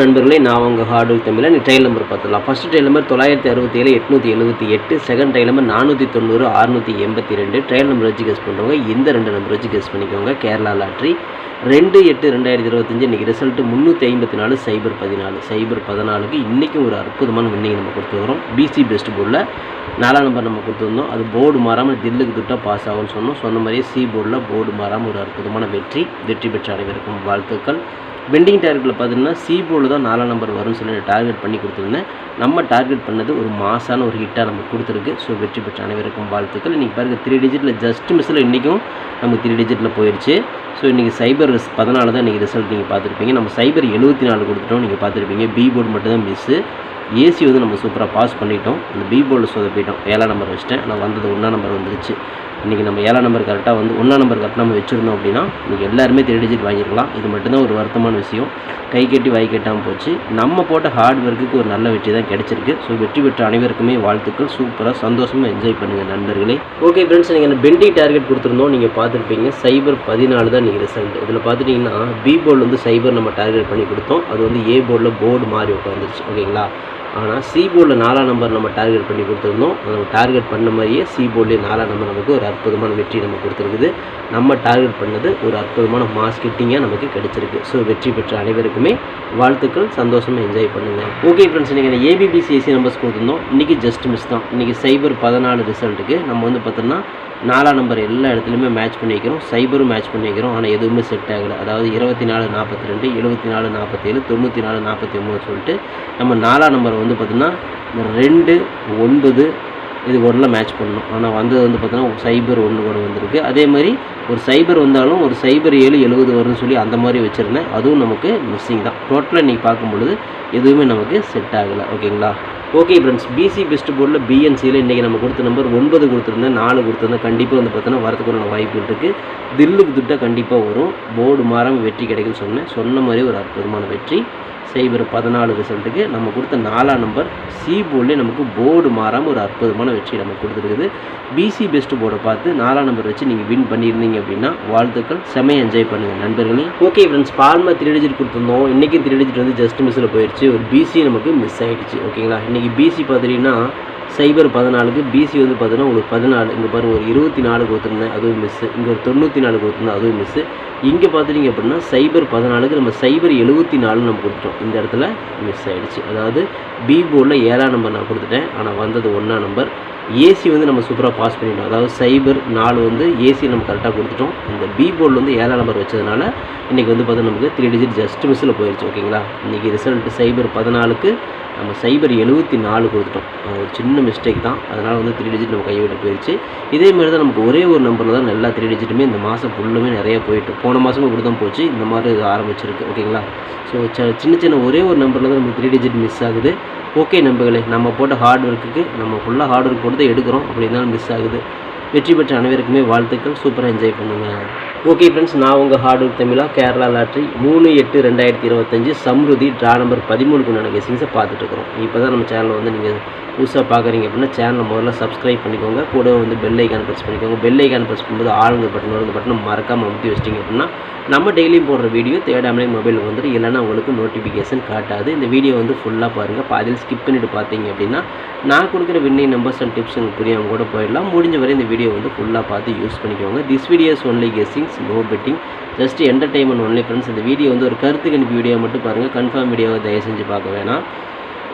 நண்பர்களே, நான் உங்கள் ஹார்டு தமிழ். நீ ட்ரையல் நம்பர் பார்த்துடலாம். First trial number 967 878, second trial number 490 682. Trial number வச்சு கெஸ் பண்ணுறவங்க இந்த 2 நம்பர் வச்சு கெஸ் பண்ணிக்கோங்க. கேரளா லாட்ரி 2/8/2025 இன்றைக்கி ரிசல்ட்டு 354 014 இன்றைக்கும் ஒரு அற்புதமான வின்னிங் நம்ம கொடுத்துருக்குறோம். பிசி பெஸ்ட் போர்டில் 4ஆம் நம்பர் நம்ம கொடுத்துருந்தோம். அது போர்டு மாறாமல் தில்லுக்கு துட்டாக பாஸ் ஆகும்னு சொன்ன மாதிரியே சி போர்டில் போர்டு மாறாமல் ஒரு அற்புதமான வெற்றி பெற்ற அனைவருக்கும் வாழ்த்துக்கள். பெண்டிங் டார்கெட்டில் பார்த்தீங்கன்னா சி போர்டில் தான் 4ஆம் நம்பர் வரும்னு சொல்லி டார்கெட் பண்ணி கொடுத்துருந்தேன். நம்ம டார்கெட் பண்ணது ஒரு மாசான ஒரு ஹிட்டாக நம்ம கொடுத்துருக்கு. ஸோ வெற்றி பெற்ற அனைவருக்கும் வாழ்த்துக்கள். இன்றைக்கி பாருங்கள் 3 டிஜிட்டில் ஜஸ்ட் மிஸ்ஸில் இன்றைக்கும் நமக்கு 3 டிஜிட்டில் போயிடுச்சு. ஸோ இன்றைக்கி சைபர் 14 தான் இன்றைக்கி ரிசல்ட் நீங்கள் பார்த்துருப்பீங்க. நம்ம சைபர் 74 கொடுத்துட்டோம், நீங்கள் பார்த்துருப்பீங்க. பி போர்டு மட்டும் தான் மிஸ்ஸு. ஏசி வந்து நம்ம சூப்பராக பாஸ் பண்ணிட்டோம். அந்த பி போர்டில் சொதப்பிட்டோம். 7ஆம் நம்பர் வச்சிட்டேன். நான் வந்தது 1ஆம் நம்பர் வந்துருச்சு. இன்றைக்கி நம்ம 7ஆம் நம்பர் கரெக்டாக வந்து 1ஆம் நம்பர் கரெக்டாக நம்ம வச்சுருந்தோம் அப்படின்னா இன்றைக்கி எல்லாருமே 3 டிஜிட் வாங்கியிருக்கலாம். இது மட்டும்தான் ஒரு வருத்தமான விஷயம். கை கட்டி வாய் கட்டாமல் போச்சு. நம்ம போட்ட ஹார்ட் ஒர்க்குக்கு ஒரு நல்ல வெற்றி தான் கிடச்சிருக்கு. ஸோ வெற்றி பெற்ற அனைவருக்குமே வாழ்த்துக்கள். சூப்பராக சந்தோஷமாக என்ஜாய் பண்ணுங்கள் நண்பர்களே. ஓகே ஃப்ரெண்ட்ஸ், நீங்கள் பெண்டிங் டார்கெட் கொடுத்துருந்தோம், நீங்கள் பார்த்துருப்பீங்க. சைபர் 14 தான் நீங்கள் ரிசல்ட். இதில் பார்த்துட்டிங்கன்னா பி போர்டில் வந்து சைபர் நம்ம டார்கெட் பண்ணி கொடுத்தோம். அது வந்து ஏ போர்டில் போர்டு மாறி உட்காந்துருச்சு. ஓகேங்களா. ஆனால் சி போர்டில் 4ஆம் நம்பர் நம்ம டார்கெட் பண்ணி கொடுத்துருந்தோம். நம்ம டார்கெட் பண்ண மாதிரியே சி போர்ட்லேயே 4ஆம் நம்பர் நமக்கு ஒரு அற்புதமான வெற்றி நம்ம கொடுத்துருக்குது. நம்ம டார்கெட் பண்ணது ஒரு அற்புதமான மார்க்கெட்டிங்காக நமக்கு கிடைச்சிருக்கு. ஸோ வெற்றி பெற்ற அனைவருக்குமே வாழ்த்துக்கள். சந்தோஷமாக என்ஜாய் பண்ணுங்கள். ஓகே ஃப்ரெண்ட்ஸ், இன்றைக்கி ஏபிபிசிஎஸ்சி நம்பர்ஸ் கொடுத்துருந்தோம். இன்றைக்கி ஜஸ்ட் மிஸ் தான். இன்றைக்கி சைபர் 14 ரிசல்ட்டுக்கு நம்ம வந்து பார்த்தோம்னா 4ஆம் நம்பர் எல்லா இடத்துலையுமே மேட்ச் பண்ணி வைக்கிறோம். சைபரும் மேட்ச் பண்ணி வைக்கிறோம். ஆனால் எதுவுமே செட் ஆகலை. அதாவது 24 42 74 47 94 49 சொல்லிட்டு நம்ம 4ஆம் நம்பர் வந்து பார்த்தோம்னா 2 9 இது ஒருல மேட்ச் பண்ணணும். ஆனால் வந்தது வந்து பார்த்தோன்னா சைபர் 1 கூட வந்திருக்கு. அதே மாதிரி ஒரு சைபர் வந்தாலும் ஒரு சைபர் 7 70 வரும்னு சொல்லி அந்த மாதிரி வச்சுருந்தேன். அதுவும் நமக்கு மிஸ்ஸிங் தான். டோட்டலாக இன்றைக்கி பார்க்கும்பொழுது எதுவுமே நமக்கு செட் ஆகலை. ஓகேங்களா. ஓகே ஃப்ரெண்ட்ஸ், பிசி பெஸ்ட் போர்டில் பிஎன்சியில் இன்றைக்கி நம்ம கொடுத்த நம்பர் 9 கொடுத்துருந்தேன், 4 கொடுத்துருந்தேன். கண்டிப்பாக வந்து பார்த்தோன்னா வரதுக்குள்ள வாய்ப்புகள் இருக்குது. தில்லுக்கு துட்டாக கண்டிப்பாக வரும். போர்டு மாறாமல் வெற்றி கிடைக்குன்னு சொன்ன மாதிரி ஒரு அற்புதமான வெற்றி. சைபர் 14 ரிசல்ட்டுக்கு நம்ம கொடுத்த 4ஆம் நம்பர் சி போர்ட்லேயே நமக்கு போர்டு மாறாமல் ஒரு அற்புதமான வெற்றி நம்ம கொடுத்துருக்குது. பிசி பெஸ்ட் போர்டை பார்த்து 4ஆம் நம்பர் வச்சு நீங்கள் வின் பண்ணியிருந்தீங்க அப்படின்னா வாழ்த்துக்கள். செமையாக என்ஜாய் பண்ணுங்கள் நண்பர்களே. ஓகே ஃப்ரெண்ட்ஸ், பால்மா 3 டிஜிட் கொடுத்துருந்தோம். இன்றைக்கி 3 டிஜிட் வந்து ஜஸ்ட் மிஸ்ஸில் போயிடுச்சு. ஒரு பிசி நமக்கு மிஸ் ஆகிடுச்சு. ஓகேங்களா. இன்றைக்கி பிசி பார்த்துட்டிங்கன்னா சைபர் 14க்கு பிசி வந்து பார்த்தீங்கன்னா உங்களுக்கு 14. இங்கே பாருங்கள் ஒரு 24 கொடுத்துருந்தேன், அதுவும் மிஸ்ஸு. இங்கே ஒரு 94 கொடுத்துருந்தேன், அதுவும் மிஸ்ஸு. இங்கே பார்த்துட்டிங்க அப்படின்னா சைபர் 14க்கு நம்ம சைபர் 74 நம்ம கொடுத்துட்டோம். இந்த இடத்துல மிஸ் ஆகிடுச்சு. அதாவது பி போர்டில் 7ஆம் நம்பர் நான் கொடுத்துட்டேன். ஆனால் வந்தது 1ஆம் நம்பர். ஏசி வந்து நம்ம சூப்பராக பாஸ் பண்ணிட்டோம். அதாவது சைபர் 4 வந்து ஏசி நம்ம கரெக்டாக கொடுத்துட்டோம். இந்த பி போர்டில் வந்து 7ஆம் நம்பர் வச்சதுனால இன்றைக்கி வந்து பார்த்தீங்கன்னா நமக்கு 3 டிஜிட் ஜஸ்ட் மிஸ்ஸில் போயிடுச்சு. ஓகேங்களா. இன்றைக்கி ரிசல்ட்டு சைபர் 14க்கு நம்ம சைபர் 74 கொடுத்துட்டோம். ஒரு சின்ன மிஸ்டேக் தான். அதனால் வந்து 3 டிஜிட் நம்ம கைவிட்டு போயிடுச்சு. இதேமாதிரி தான் நமக்கு ஒரே ஒரு நம்பரில் தான் எல்லா 3 டிஜிட்டுமே இந்த மாதம் ஃபுல்லுமே நிறைய போயிட்டு போன மாதமும் இப்படி தான் போச்சு. இந்த மாதிரி இது ஆரம்பிச்சிருக்கு. ஓகேங்களா. ஸோ சின்ன ஒரே ஒரு நம்பரில் தான் நமக்கு 3 டிஜிட் மிஸ் ஆகுது. ஓகே நண்பர்களே, நம்ம போட்ட ஹார்ட் ஒர்க்குக்கு நம்ம ஃபுல்லாக ஹார்ட் ஒர்க் போட்டு தான் எடுக்கிறோம். அப்படி இருந்தாலும் மிஸ் ஆகுது. வெற்றி பெற்ற அனைவருக்குமே வாழ்த்துக்கள். சூப்பராக என்ஜாய் பண்ணுங்கள். ஓகே ஃப்ரெண்ட்ஸ், நான் உங்கள் ஹார்ட் ஒர்க் தமிழா. Kerala lottery 3/8/2025 Samruddhi draw number 13க்கு உண்டான கெஸிங்ஸை பார்த்துட்ருக்குறோம். இப்போ தான் நம்ம சேனலை வந்து நீங்கள் புதுசாக பார்க்குறீங்க அப்படின்னா சேனலை முதல்ல சப்ஸ்கிரைப் பண்ணிக்கோங்க. கூட வந்து பெல் ஐக்கான் ப்ரெஸ் பண்ணிக்கோங்க. பெல் ஐக்கான் ப்ரெஸ் பண்ணும்போது ஆளுங்க பட்டன் வரும். பட்டனை மறக்காமல் அமுத்தி வச்சிட்டிங்க அப்படின்னா நம்ம டெய்லியும் போடுற வீடியோ தேடாமலே மொபைலுக்கு வந்துட்டு இல்லைன்னா உங்களுக்கு நோட்டிஃபிகேஷன் காட்டாது. இந்த வீடியோ வந்து ஃபுல்லாக பாருங்கள். பாதியில் ஸ்கிப் பண்ணிவிட்டு பார்த்தீங்க அப்படின்னா நான் கொடுக்குற வின்னிங் நம்பர்ஸ் அண்ட் டிப்ஸ் உங்களுக்கு புரியாமல் கூட போயிடலாம். முடிஞ்ச வரை இந்த வீடியோ வந்து ஃபுல்லாக பார்த்து யூஸ் பண்ணிக்கோங்க. This videos only guessings, no betting, just entertainment only friends. இந்த வீடியோ வந்து ஒரு கருத்து கணிப்பு வீடியோ மட்டும் பாருங்கள். கன்ஃபார்ம் வீடியோவை தயவு செஞ்சு பார்க்க வேணாம்.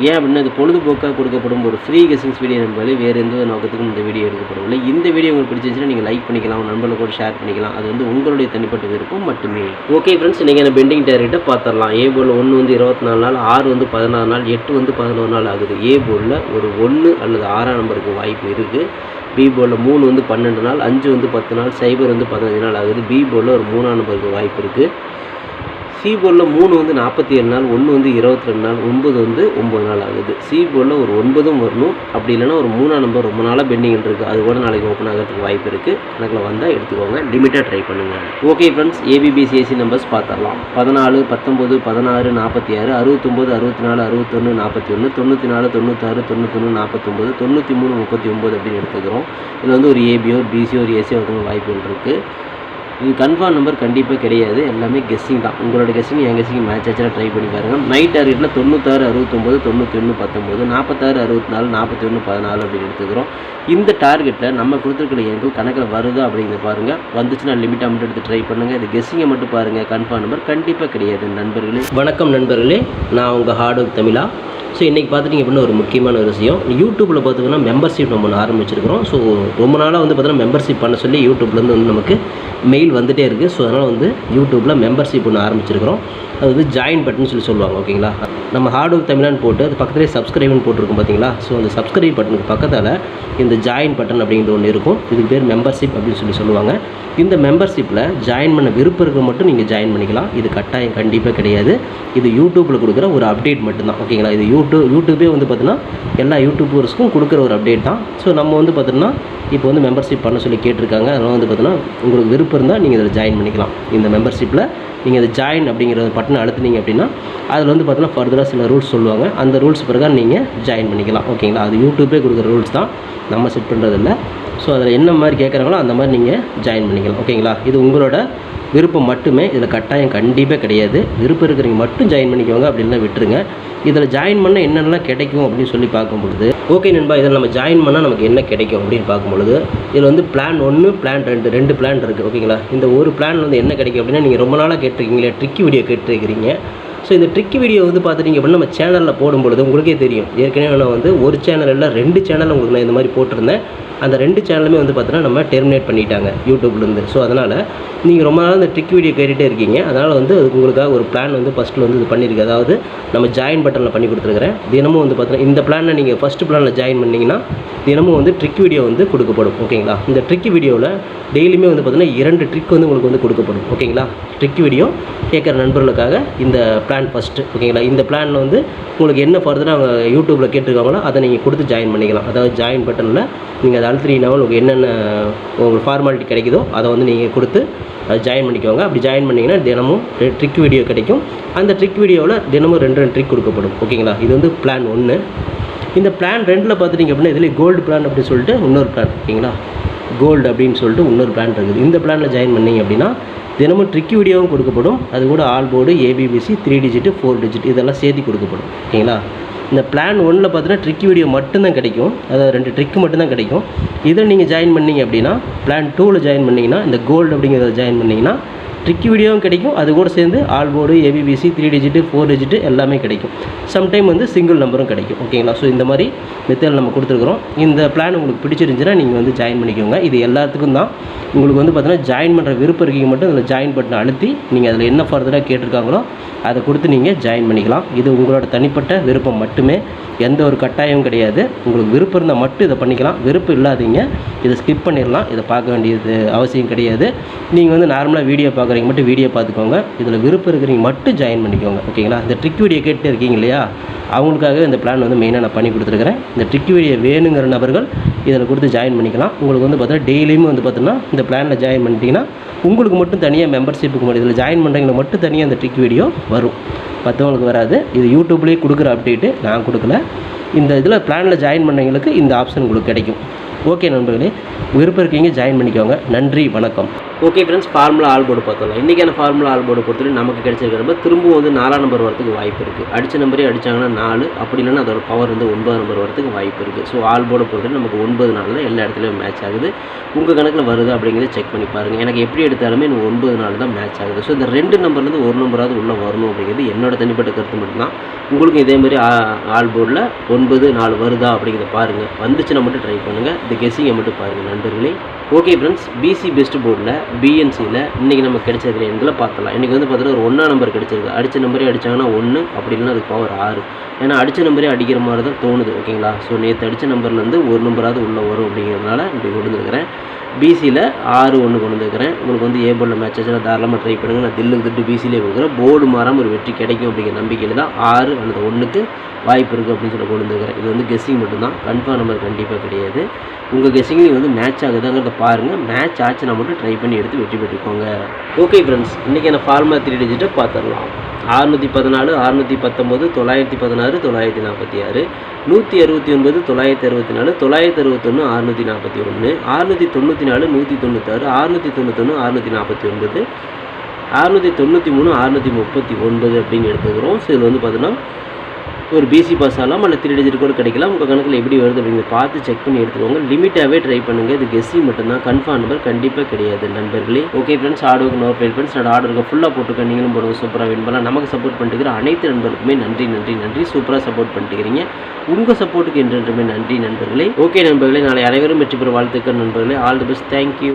ஏன் அப்படின்னா இது பொழுதுபோக்காக கொடுக்கப்படும் ஒரு ஃப்ரீ கெஸிங்ஸ் வீடியோ நண்பர்களே. வேறு எந்த நோக்கத்துக்கும் இந்த வீடியோ எடுக்கப்படவில்லை. இந்த வீடியோ உங்களுக்கு பிடிச்சிருந்துச்சுன்னா நீங்கள் லைக் பண்ணிக்கலாம், நண்பர்களுக்கு கூட ஷேர் பண்ணிக்கலாம். அது வந்து உங்களுடைய தனிப்பட்ட விருப்பம் மட்டுமே. ஓகே ஃப்ரெண்ட்ஸ், இன்றைக்கி என்ன பெண்டிங் டார்கெட்டை பார்த்துடலாம். ஏ போர்டில் 1 வந்து 24 நாள், 6 வந்து 16 நாள், 8 வந்து 11 நாள் ஆகுது. ஏ போர்டில் ஒரு 1 அல்லது 6ஆம் நம்பருக்கு வாய்ப்பு இருக்குது. பி போர்டில் 3 வந்து 12 நாள், 5 வந்து 10 நாள், சைபர் வந்து 15 நாள் ஆகுது. பி போர்டில் ஒரு 3ஆம் நம்பருக்கு வாய்ப்பு இருக்குது. சி போர்டில் 3 வந்து 47 நாள், 1 வந்து 22 நாள், 9 வந்து 9 நாள் ஆகுது. சி போர்டில் ஒரு 9ம் வரணும். அப்படி இல்லைனா ஒரு 3ஆம் நம்பர் ரொம்ப நாளாக பெண்டிங் இருக்குது. அது கூட நாளைக்கு ஓப்பன் ஆகிறதுக்கு வாய்ப்பு இருக்குது. கணக்கில் வந்தால் எடுத்துக்கோங்க. லிமிட்டாக ட்ரை பண்ணுங்கள். ஓகே ஃப்ரெண்ட்ஸ், ஏபிபிசிஎஸ்சி நம்பர்ஸ் பார்த்துடலாம். 14 19 16 46 69 64 61 41 94 96 91 49 93 39 அப்படின்னு எடுத்துக்கிறோம். இதில் வந்து ஒரு ஏபியோ பிசியோ ஒரு ஏசியோ ஒருத்தவங்க வாய்ப்புகள் இருக்குது. இது கன்ஃபார்ம் நம்பர் கண்டிப்பாக கிடையாது, எல்லாமே கெஸ்ஸிங் தான். உங்களோட கெஸ்ஸிங் என் கெஸ்ஸிங் மேட்ச் ஆச்சுன்னா ட்ரை பண்ணி பாருங்கள். நைட் டார்கெட்டில் 96 69 91 19 46 64 41 14 அப்படின்னு எடுத்துக்கிறோம். இந்த டார்கெட்டில் நம்ம கொடுத்துருக்கிற எண்கள் கணக்கில் வருதா அப்படிங்கிறத பாருங்கள். வந்துச்சுன்னா லிமிட்டாக மட்டும் எடுத்து ட்ரை பண்ணுங்கள். இது கெஸ்ஸிங்கை மட்டும் பாருங்கள், கன்ஃபார்ம் நம்பர் கண்டிப்பாக கிடையாது நண்பர்களே. வணக்கம் நண்பர்களே, நான் உங்கள் ஹார்ட் ஒர்க் தமிழா. ஸோ இன்றைக்கி பார்த்துட்டிங்க அப்படின்னா ஒரு முக்கியமான ஒரு விஷயம், யூடியூப்பில் பார்த்திங்கன்னா மெம்பர்ஷிப் நம்ம ஒன்று ஆரம்பிச்சிருக்கிறோம். ஸோ ரொம்ப நாளாக வந்து பார்த்தீங்கன்னா மெம்பர்ஷிப் பண்ண சொல்லி யூடியூப்லேருந்து வந்து நமக்கு மெயில் வந்துகிட்டே இருக்குது. ஸோ அதனால் வந்து யூடியூப்பில் மெம்பர்ஷிப் ஒன்று ஆரம்பிச்சிருக்கிறோம். அது வந்து ஜாயின் பட்டன் சொல்லி சொல்லுவாங்க. ஓகேங்களா, நம்ம ஹார்ட் ஒர்க் தமிழான்னு போட்டு அது பக்கத்துலேயே சப்ஸ்கிரைப்னு போட்டிருக்கும் பார்த்தீங்களா. ஸோ அந்த சப்ஸ்கிரைப் பட்டனுக்கு பக்கத்தில் இந்த ஜாயின் பட்டன் அப்படிங்கிற ஒன்று இருக்கும். இதுக்கு பேர் மெம்பர்ஷிப் அப்படின்னு சொல்லி சொல்லுவாங்க. இந்த மெம்பர்ஷிப்பில் ஜாயின் பண்ண விருப்பம் இருக்க மட்டும் நீங்கள் ஜாயின் பண்ணிக்கலாம். இது கட்டாயம் கண்டிப்பாக கிடையாது. இது யூடியூப்பில் கொடுக்குற ஒரு அப்டேட் மட்டும்தான். ஓகேங்களா, இது யூடியூபே வந்து பார்த்தீங்கன்னா எல்லா யூடியூபர்ஸ்க்கும் கொடுக்குற ஒரு அப்டேட் தான். ஸோ நம்ம வந்து பார்த்தீங்கன்னா இப்போ வந்து மெம்பர்ஷிப் பண்ண சொல்லி கேட்டிருக்காங்க. அதனால் வந்து பார்த்தீங்கன்னா உங்களுக்கு விருப்பம் இருந்தால் நீங்கள் இதில் ஜாயின் பண்ணிக்கலாம். இந்த மெம்பர்ஷிப்பில் நீங்கள் அதை ஜாயின் அப்படிங்கிற பட்டனை அழுத்துனீங்க அப்படின்னா அதில் வந்து பார்த்தீங்கன்னா ஃபர்தராக சில ரூல்ஸ் சொல்லுவாங்க. அந்த ரூல்ஸ் பிரகாரம் நீங்கள் ஜாயின் பண்ணிக்கலாம். ஓகேங்களா, அது யூடியூபே கொடுக்குற ரூல்ஸ் தான், நம்ம செட் பண்ணுறதில்ல. ஸோ அதில் என்ன மாதிரி கேட்குறாங்களோ அந்த மாதிரி நீங்கள் ஜாயின் பண்ணிக்கலாம். ஓகேங்களா, இது உங்களோட விருப்பம் மட்டுமே, இதில் கட்டாயம் கண்டிப்பாக கிடையாது. விருப்பம் இருக்கிறவங்க மட்டும் ஜாயின் பண்ணிக்கோங்க, அப்படின்லாம் விட்டுருங்க. இதில் ஜாயின் பண்ண என்னென்னலாம் கிடைக்கும் அப்படின்னு சொல்லி பார்க்கும்பொழுது, ஓகே நண்பா, இதில் நம்ம ஜாயின் பண்ணால் நமக்கு என்ன கிடைக்கும் அப்படின்னு பார்க்கும்பொழுது, இதில் வந்து பிளான் 1 பிளான் 2 2 பிளான் இருக்குது. ஓகேங்களா, இந்த ஒரு பிளான் வந்து என்ன கிடைக்கும் அப்படின்னா, நீங்கள் ரொம்ப நாளாக கேட்டிருக்கீங்களே ட்ரிக்கி வீடியோ கேட்டிருக்கிறீங்க. ஸோ இந்த ட்ரிக்கி வீடியோ வந்து பார்த்துட்டிங்க அப்படின்னா நம்ம சேனலில் போடும்பொழுது உங்களுக்கே தெரியும். ஏற்கனவே நான் வந்து ஒரு சேனல் இல்லை 2 சேனல் உங்களுக்கு நான் இந்த மாதிரி போட்டிருந்தேன். அந்த 2 சேனலுமே வந்து பார்த்தீங்கன்னா நம்ம டெர்மினேட் பண்ணிட்டாங்க யூடியூப்லேருந்து. ஸோ அதனால் நீங்கள் ரொம்ப நாள் இந்த ட்ரிக் வீடியோ கேட்டுகிட்டே இருக்கீங்க. அதனால் வந்து அதுக்கு உங்களுக்காக ஒரு பிளான் வந்து ஃபஸ்ட்டில் வந்து இது பண்ணியிருக்கு. அதாவது நம்ம ஜாயின் பட்டனில் பண்ணி கொடுத்துருக்குறேன். தினமும் வந்து பார்த்தீங்கன்னா இந்த பிளானில் நீங்கள் ஃபஸ்ட்டு பிளானில் ஜாயின் பண்ணிங்கன்னா தினமும் வந்து ட்ரிக் வீடியோ வந்து கொடுக்கப்படும். ஓகேங்களா, இந்த ட்ரிக் வீடியோவில் டெய்லியுமே வந்து பார்த்தீங்கன்னா 2 ட்ரிக் வந்து உங்களுக்கு வந்து கொடுக்கப்படும். ஓகேங்களா, ட்ரிக் வீடியோ கேட்குற நண்பர்களுக்காக இந்த பிளான் ஃபஸ்ட்டு. ஓகேங்களா, இந்த பிளானில் வந்து உங்களுக்கு என்ன ஃபர்தராக அவங்க யூடியூப்பில் கேட்டிருக்காங்களோ அதை நீங்கள் கொடுத்து ஜாயின் பண்ணிக்கலாம். அதாவது ஜாயின் பட்டனில் நீங்கள் அதை அழுத்தினீங்கன்னா உங்களுக்கு என்னென்ன உங்களுக்கு ஃபார்மாலிட்டி கிடைக்குதோ அதை வந்து நீங்கள் கொடுத்து அதை ஜாயின் பண்ணிக்கோங்க. அப்படி ஜாயின் பண்ணிங்கன்னா தினமும் ட்ரிக் வீடியோ கிடைக்கும். அந்த ட்ரிக் வீடியோவில் தினமும் 2 ட்ரிக் கொடுக்கப்படும். ஓகேங்களா, இது வந்து பிளான் 1. இந்த பிளான் 2ல் பார்த்துட்டிங்க அப்படின்னா இதில் கோல்டு பிளான் அப்படின்னு சொல்லிட்டு இன்னொரு பிளான். ஓகேங்களா, கோல்டு அப்படின்னு சொல்லிட்டு இன்னொரு பிளான் இருக்குது. இந்த பிளானில் ஜாயின் பண்ணிங்க அப்படின்னா தினமும் ட்ரிக் வீடியோவும் கொடுக்கப்படும். அது கூட all board, ABBC, 3 digit 4 digit இதெல்லாம் சேர்த்து கொடுக்கப்படும். ஓகேங்களா, இந்த பிளான் 1ல் பார்த்தீங்கன்னா ட்ரிக் வீடியோ மட்டும்தான் கிடைக்கும். அதாவது 2 ட்ரிக் மட்டும்தான் கிடைக்கும். இதில் நீங்கள் ஜாயின் பண்ணிங்க அப்படின்னா பிளான் 2ல் ஜாயின் பண்ணிங்கன்னா இந்த கோல்டு அப்படிங்கிறத ஜாயின் பண்ணிங்கன்னா ட்ரிக் வீடியோவும் கிடைக்கும். அது கூட சேர்ந்து all board, ABBC, 3 digit 4 digit எல்லாமே கிடைக்கும். சம்டைம் வந்து சிங்கிள் நம்பரும் கிடைக்கும். ஓகேங்களா, ஸோ இந்த மாதிரி மெத்தட் நம்ம கொடுத்துருக்குறோம். இந்த பிளான் உங்களுக்கு பிடிச்சிருந்துச்சுன்னா நீங்கள் வந்து ஜாயின் பண்ணிக்கோங்க. இது எல்லாத்துக்கும் தான். உங்களுக்கு வந்து பார்த்தீங்கன்னா ஜாயின் பண்ணுற விருப்பம் இருக்கீங்க மட்டும் அதில் ஜாயின் பட்டனை அழுத்தி நீங்கள் அதில் என்ன ஃபர்தராக கேட்டிருக்காங்களோ அதை கொடுத்து நீங்கள் ஜாயின் பண்ணிக்கலாம். இது உங்களோட தனிப்பட்ட விருப்பம் மட்டுமே, எந்த ஒரு கட்டாயமும் கிடையாது. உங்களுக்கு விருப்பம் இருந்தால் மட்டும் இதை பண்ணிக்கலாம். விருப்பம் இல்லாதீங்க இதை ஸ்கிப் பண்ணிடலாம். இதை பார்க்க வேண்டியது அவசியம் கிடையாது. நீங்கள் வந்து நார்மலாக வீடியோ பார்க்குறீங்க மட்டும் வீடியோ பார்த்துக்கோங்க. இதில் விருப்பம் இருக்கிறீங்க மட்டும் ஜாயின் பண்ணிக்கோங்க. ஓகேங்களா, இந்த ட்ரிக் வீடியோ கேட்டு இருக்கீங்க இல்லையா, அவங்களுக்காக இந்த பிளான் வந்து மெயினாக நான் பண்ணி கொடுத்துருக்குறேன். இந்த ட்ரிக் வீடியோ வேணுங்கிற நபர்கள் இதில் கொடுத்து ஜாயின் பண்ணிக்கலாம். உங்களுக்கு வந்து பார்த்தீங்கன்னா டெய்லியுமே வந்து பார்த்தீங்கன்னா இந்த பிளானில் ஜாயின் பண்ணிட்டீங்கன்னா உங்களுக்கு மட்டும் தனியாக மெம்பர்ஷிப்புக்கு மட்டும் இதில் ஜாயின் பண்ணுறவங்களுக்கு மட்டும் தனியாக அந்த ட்ரிக் வீடியோ வரும், மற்றவங்களுக்கு வராது. இது யூடியூப்லேயே கொடுக்குற அப்டேட்டு, நான் கொடுக்கல. இந்த இதில் பிளானில் ஜாயின் பண்ணவங்களுக்கு இந்த ஆப்ஷன் உங்களுக்கு கிடைக்கும். ஓகே நண்பர்களே, விருப்பம் இருக்கீங்க ஜாயின் பண்ணிக்கோங்க. நன்றி, வணக்கம். Okay friends, formula all board பார்த்தோம்ல. இன்றைக்கான ஃபார்முலா ஆல் போர்டு பொறுத்தவரை நமக்கு கிடைச்சிருக்கிற நம்பர் திரும்பவும் வந்து 4ஆம் நம்பர் வரதுக்கு வாய்ப்பு இருக்குது. அடித்த நம்பரே அடித்தாங்கன்னா 4, அப்படி இல்லைன்னா அதோட பவர் வந்து 9ஆம் நம்பர் வரதுக்கு வாய்ப்பு இருக்குது. ஸோ ஆல் போர்டு பொறுத்தவரை நமக்கு 9 நாள் தான் எல்லா இடத்துலையும் மேட்ச் ஆகுது. உங்கள் கணக்கில் வருது அப்படிங்கிறத செக் பண்ணி பாருங்கள். எனக்கு எப்படி எடுத்தாலுமே எனக்கு 9 நாள் தான் மேட்ச் ஆகுது. ஸோ இந்த 2 நம்பர்லேருந்து ஒரு நம்பராவது உள்ளே வரணும் அப்படிங்கிறது என்னோட தனிப்பட்ட கருத்து மட்டும்தான். உங்களுக்கும் இதேமாதிரி ஆல் போர்டில் 9 4 வருதா அப்படிங்கிறத பாருங்கள். வந்துச்சுன்னா மட்டும் ட்ரை பண்ணுங்கள். இந்த கெஸ்ஸிங்கை மட்டும் பாருங்கள் நண்பர்களே. ஓகே ஃப்ரெண்ட்ஸ், பிசி பெஸ்ட் போர்டில் பிஎன்சியில் இன்றைக்கி நம்ம கிடைச்சிருக்கிற எண்களை பார்க்கலாம். இன்றைக்கி வந்து பார்த்தீங்கன்னா ஒரு 1ஆம் நம்பர் கிடைச்சிருக்கு. அடித்த நம்பரே அடித்தாங்கன்னா 1, அப்படி இல்லைன்னா அதுக்கு பவர் 6. ஏன்னா அடித்த நம்பரே அடிக்கிற மாதிரி தான் தோணுது. ஓகேங்களா, ஸோ நேற்று அடித்த நம்பர்லேருந்து ஒரு நம்பராவது உள்ளே வரும் அப்படிங்கிறதுனால இப்படி கொடுத்துருக்குறேன். பிசியில் 6 1 கொண்டு வந்துருக்கிறேன். உங்களுக்கு வந்து ஏ போர்டில் மேட்ச் ஆச்சுன்னா தாராளமாக ட்ரை பண்ணுங்கள். நான் தில்லுக்கு திட்டு பிசியிலே கொடுக்குறேன். போர்டு மாறாமல் ஒரு வெற்றி கிடைக்கும் அப்படிங்கிற நம்பிக்கையில் தான் 6 அல்லது 1க்கு வாய்ப்பு இருக்குது அப்படின்னு சொல்லி கொண்டு வந்துருக்கிறேன். இது வந்து கெஸ்ஸிங் மட்டும்தான், கன்ஃபார்ம் நம்பர் கண்டிப்பாக கிடையாது. உங்கள் கெஸ்ஸிங்லேயும் வந்து மேட்ச் ஆகுதாங்கிறத பாருங்கள். மேட்ச் ஆச்சுன்னா மட்டும் ட்ரை பண்ணி எடுத்து வெற்றி பெற்றுக்கோங்க. ஓகே ஃப்ரெண்ட்ஸ், இன்றைக்கான ஃபார்முலா 3 டிஜிட்டை பார்த்துடலாம். 614, 619, 916, 946, 169, 964, 961, 641, 694, 196, 691, 649, 693, 639 அப்படின்னு எடுத்துக்கிறோம். ஸோ இதில் வந்து பார்த்தீங்கன்னா ஒரு பிசி பாஸ் ஆகலாம், அல்ல 3 டிஜிட் கூட கிடைக்கலாம். உங்கள் கணக்கில் எப்படி வருது அப்படிங்கிறத பார்த்து செக் பண்ணி எடுத்துக்கோங்க. லிமிட்டாகவே ட்ரை பண்ணுங்கள். இது கெஸ்ஸிங் மட்டும்தான், கன்ஃபார்ம் நம்பர் கண்டிப்பாக கிடையாது நண்பர்களே. ஓகே ஃப்ரெண்ட்ஸ், ஆர்டருக்கு நோ ஃபைல் ஃப்ரெண்ட்ஸ். நான் ஆர்டருக்கு ஃபுல்லாக போட்டுருக்கேன். நீங்களும் போடுங்க, சூப்பராக வின் பண்ணலாம். நமக்கு சப்போர்ட் பண்ணிட்டுக்கிற அனைத்து நண்பருக்குமே நன்றி நன்றி நன்றி. சூப்பராக சப்போர்ட் பண்ணிட்டுக்கிறீங்க. உங்கள் சப்போர்ட்டுக்கு என்றென்றுமே நன்றி நண்பர்களே. ஓகே நண்பர்களே, நாளை அனைவரும் வெற்றி பெற வாழ்த்துக்கள் நண்பர்களே. All the best. தேங்க்யூ.